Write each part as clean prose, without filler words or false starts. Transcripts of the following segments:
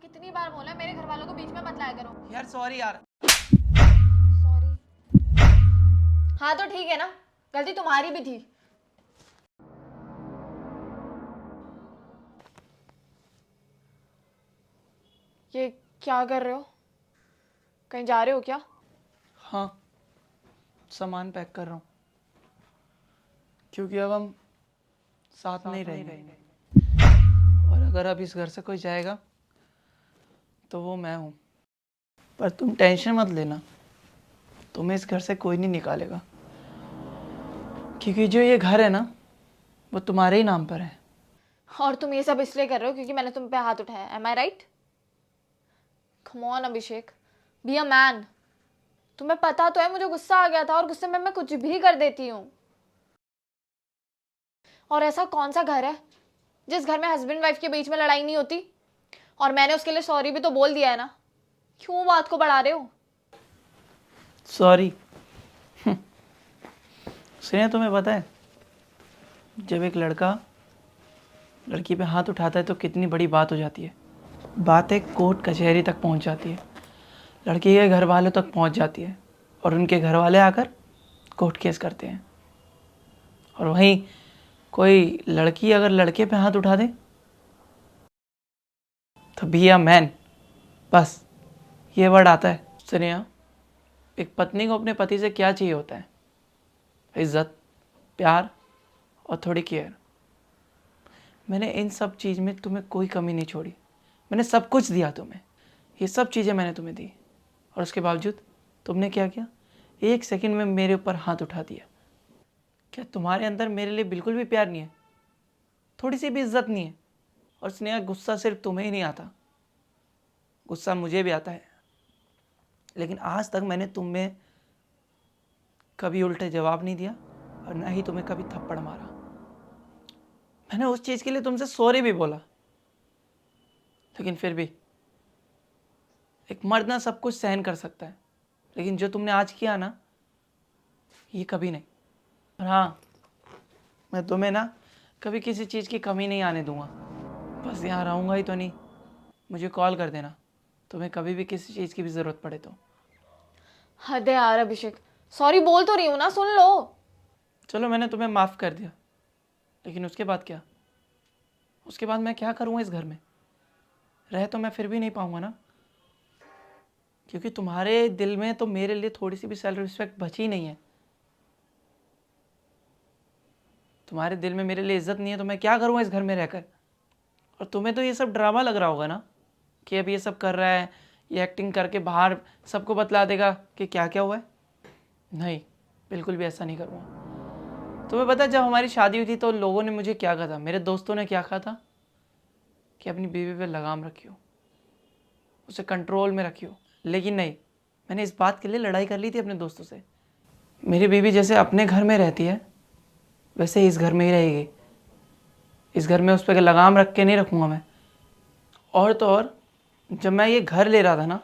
कितनी बार बोला मेरे घर वालों को बीच में मत लाया करो। यार सॉरी यार। सॉरी। हाँ तो ठीक है ना, गलती तुम्हारी भी थी। ये क्या कर रहे हो? कहीं जा रहे हो क्या? हाँ, सामान पैक कर रहा हूँ क्योंकि अब हम साथ नहीं रहेंगे और अगर अब इस घर से कोई जाएगा तो वो मैं हूँ। पर तुम टेंशन मत लेना, तुम्हें इस घर से कोई नहीं निकालेगा क्योंकि जो ये घर है ना वो तुम्हारे ही नाम पर है। और तुम ये सब इसलिए कर रहे हो क्योंकि मैंने तुम पे हाथ उठाया, am I right? Come on Abhishek, be a man. तुम्हें पता तो है मुझे गुस्सा आ गया था और गुस्से में मैं कुछ भी कर देती हूँ। और ऐसा कौन सा घर है जिस घर में हस्बैंड वाइफ के बीच में लड़ाई नहीं होती? और मैंने उसके लिए सॉरी भी तो बोल दिया है ना, क्यों बात को बढ़ा रहे हो? सॉरी। स्नेहा, तुम्हें पता है जब एक लड़का लड़की पे हाथ उठाता है तो कितनी बड़ी बात हो जाती है। बातें कोर्ट कचहरी तक पहुंच जाती है, लड़की के घर वालों तक पहुंच जाती है और उनके घर वाले आकर कोर्ट केस करते हैं। और वहीं कोई लड़की अगर लड़के पे हाथ उठा दे तो बी अ मैन, बस ये वर्ड आता है। स्नेहा, एक पत्नी को अपने पति से क्या चाहिए होता है? इज्जत, प्यार और थोड़ी केयर। मैंने इन सब चीज़ में तुम्हें कोई कमी नहीं छोड़ी, मैंने सब कुछ दिया तुम्हें, ये सब चीज़ें मैंने तुम्हें दी और उसके बावजूद तुमने क्या किया? एक सेकंड में मेरे ऊपर हाथ उठा दिया। क्या तुम्हारे अंदर मेरे लिए बिल्कुल भी प्यार नहीं है, थोड़ी सी भी इज्जत नहीं है? और स्नेहा, गुस्सा सिर्फ तुम्हें ही नहीं आता, गुस्सा मुझे भी आता है, लेकिन आज तक मैंने तुम में कभी उल्टे जवाब नहीं दिया और ना ही तुम्हें कभी थप्पड़ मारा। मैंने उस चीज़ के लिए तुमसे सॉरी भी बोला, लेकिन फिर भी एक मर्द ना सब कुछ सहन कर सकता है, लेकिन जो तुमने आज किया ना, ये कभी नहीं। और हाँ, मैं तुम्हें ना कभी किसी चीज़ की कमी नहीं आने दूंगा। बस यहाँ रहूँगा ही तो नहीं, मुझे कॉल कर देना तुम्हें कभी भी किसी चीज़ की भी ज़रूरत पड़े तो। हद है यार अभिषेक, सॉरी बोल तो रही हूँ ना, सुन लो। चलो, मैंने तुम्हें माफ़ कर दिया, लेकिन उसके बाद क्या? उसके बाद मैं क्या करूँगा इस घर में? रह तो मैं फिर भी नहीं पाऊँगा ना, क्योंकि तुम्हारे दिल में तो मेरे लिए थोड़ी सी भी सेल्फ रिस्पेक्ट बची नहीं है। तुम्हारे दिल में मेरे लिए इज्जत नहीं है तो मैं क्या करूँगा इस घर में रहकर? और तुम्हें तो ये सब ड्रामा लग रहा होगा ना कि अब ये सब कर रहा है, ये एक्टिंग करके बाहर सबको बतला देगा कि क्या क्या हुआ है। नहीं, बिल्कुल भी ऐसा नहीं करूँगा। तुम्हें पता है जब हमारी शादी हुई थी तो लोगों ने मुझे क्या कहा था, मेरे दोस्तों ने क्या कहा था कि अपनी बीवी पे लगाम रखियो, उसे कंट्रोल में रखियो। लेकिन नहीं, मैंने इस बात के लिए लड़ाई कर ली थी अपने दोस्तों से। मेरी बीवी जैसे अपने घर में रहती है वैसे ही इस घर में ही रहेगी। इस घर में उस पर लगाम रख के नहीं रखूँगा मैं। और तो और, जब मैं ये घर ले रहा था ना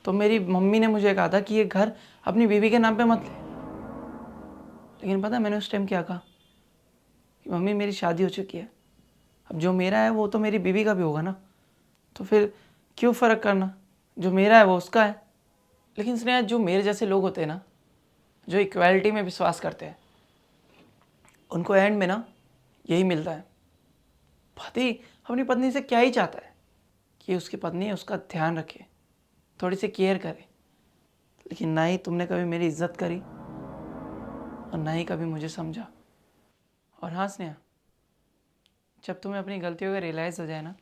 तो मेरी मम्मी ने मुझे कहा था कि ये घर अपनी बीवी के नाम पे मत ले। लेकिन पता है मैंने उस टाइम क्या कहा कि मम्मी, मेरी शादी हो चुकी है, अब जो मेरा है वो तो मेरी बीवी का भी होगा ना, तो फिर क्यों फ़र्क करना, जो मेरा है वो उसका है। लेकिन स्नेहा, जो मेरे जैसे लोग होते हैं ना, जो इक्वालिटी में विश्वास करते हैं, उनको एंड में ना यही मिलता है। पति अपनी पत्नी से क्या ही चाहता है कि उसकी पत्नी उसका ध्यान रखे, थोड़ी सी केयर करे। लेकिन ना ही तुमने कभी मेरी इज्जत करी और ना ही कभी मुझे समझा। और हाँ स्नेहा, जब तुम्हें अपनी गलतियों का रियलाइज़ हो जाए ना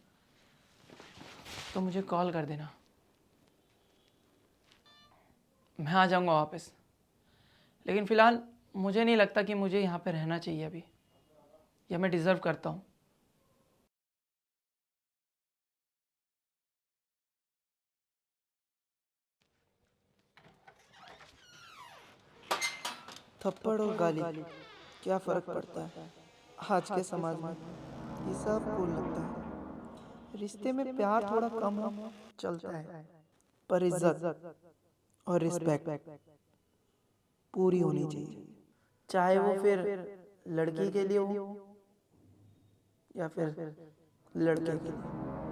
तो मुझे कॉल कर देना, मैं आ जाऊँगा वापस। लेकिन फ़िलहाल मुझे नहीं लगता कि मुझे यहाँ पे रहना चाहिए अभी, या मैं डिज़र्व करता हूँ। थप्पड़ और गाली क्या फर्क पड़ता है आज के समाज में? ये सब कूल लगता है। रिश्ते में प्यार थोड़ा कम हो चलता है, पर इज्जत और रिस्पेक्ट पूरी होनी चाहिए, चाहे वो फिर लड़की के लिए हो या फिर लड़के के लिए।